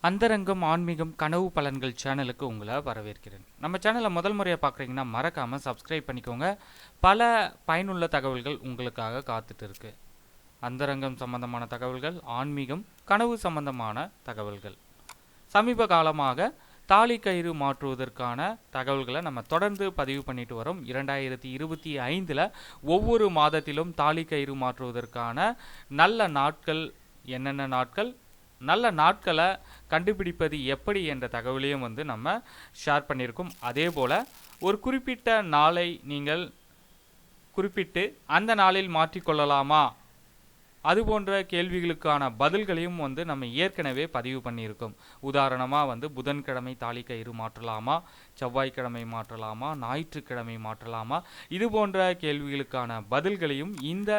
அந்தரங்கம் ஆன்மீகம் கனவு பலன்கள் சேனலுக்கு உங்களை வரவேற்கிறேன். நம்ம சேனலை முதல் முறையாக பார்க்குறீங்கன்னா மறக்காமல் சப்ஸ்கிரைப் பண்ணிக்கோங்க. பல பயனுள்ள தகவல்கள் உங்களுக்காக காத்துட்டு இருக்கு. அந்தரங்கம் சம்பந்தமான தகவல்கள், ஆன்மீகம், கனவு சம்பந்தமான தகவல்கள். சமீப காலமாக தாலி கயிறு மாற்றுவதற்கான தகவல்களை நம்ம தொடர்ந்து பதிவு பண்ணிட்டு வரோம். 2025 ஒவ்வொரு மாதத்திலும் தாலி கயிறு மாற்றுவதற்கான நல்ல நாட்கள் என்னென்ன நாட்கள், நல்ல நாட்களை கண்டுபிடிப்பது எப்படி என்ற தகவலையும் நம்ம ஷேர் பண்ணியிருக்கோம். அதே போல் ஒரு குறிப்பிட்ட நாளை நீங்கள் குறிப்பிட்டு அந்த நாளில் மாற்றிக்கொள்ளலாமா, அது போன்ற கேள்விகளுக்கான பதில்களையும் நம்ம ஏற்கனவே பதிவு பண்ணியிருக்கோம். உதாரணமாக புதன்கிழமை தாலி கயிறு மாற்றலாமா, செவ்வாய்க்கிழமை மாற்றலாமா, ஞாயிற்றுக்கிழமை மாற்றலாமா, இது போன்ற கேள்விகளுக்கான பதில்களையும் இந்த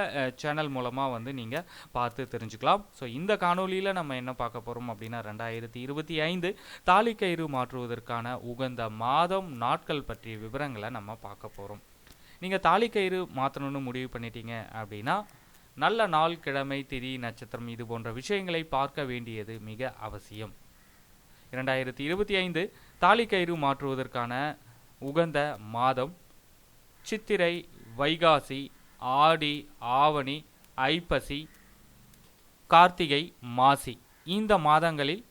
சேனல் மூலமாக நீங்கள் பார்த்து தெரிஞ்சுக்கலாம். ஸோ இந்த காணொலியில் நம்ம என்ன பார்க்க போகிறோம் அப்படின்னா 2025 தாலி கயிறு மாற்றுவதற்கான உகந்த மாதம், நாட்கள் பற்றிய விவரங்களை நம்ம பார்க்க போகிறோம். நீங்கள் தாலி கயிறு மாற்றணும்னு முடிவு பண்ணிட்டீங்க அப்படின்னா நல்ல நாள், கிழமை, திதி, நட்சத்திரம் இது போன்ற விஷயங்களை பார்க்க வேண்டியது மிக அவசியம். 2025 தாலி கயிறு மாற்றுவதற்கான உகந்த மாதம் சித்திரை, வைகாசி, ஆடி, ஆவணி, ஐப்பசி, கார்த்திகை, மாசி இந்த மாதங்களில்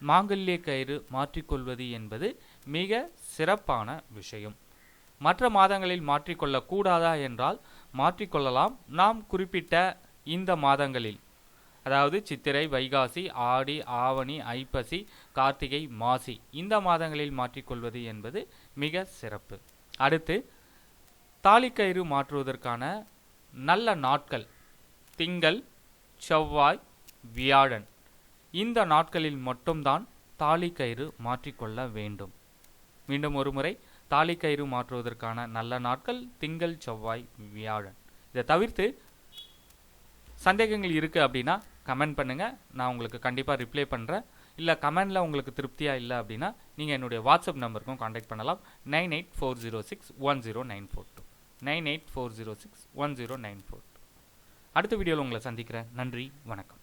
மாங்கல்ய கயிறு மாற்றிக்கொள்வது என்பது மிக சிறப்பான விஷயம். மற்ற மாதங்களில் மாற்றிக்கொள்ளக்கூடாதா என்றால் மாற்றிக்கொள்ளலாம். நாம் குறிப்பிட்ட இந்த மாதங்களில், அதாவது சித்திரை, வைகாசி, ஆடி, ஆவணி, ஐப்பசி, கார்த்திகை, மாசி இந்த மாதங்களில் மாற்றிக்கொள்வது என்பது மிக சிறப்பு. அடுத்து தாலி கயிறு மாற்றுவதற்கான நல்ல நாட்கள் திங்கள், செவ்வாய், வியாழன் இந்த நாட்களில் மட்டும்தான் தாலி கயிறு மாற்றிக்கொள்ள வேண்டும். மீண்டும் ஒரு முறை, தாலி கயிறு மாற்றுவதற்கான நல்ல நாட்கள் திங்கள், செவ்வாய், வியாழன். இதை தவிர்த்து சந்தேகங்கள் இருக்குது அப்படின்னா கமெண்ட் பண்ணுங்கள், நான் உங்களுக்கு கண்டிப்பாக ரிப்ளை பண்ணுறேன். இல்லை கமெண்டில் உங்களுக்கு திருப்தியாக இல்லை அப்படின்னா நீங்கள் என்னுடைய வாட்ஸ்அப் நம்பருக்கும் காண்டாக்ட் பண்ணலாம். 9840610942 9840610942. அடுத்த வீடியோவில் உங்களை சந்திக்கிறேன். நன்றி, வணக்கம்.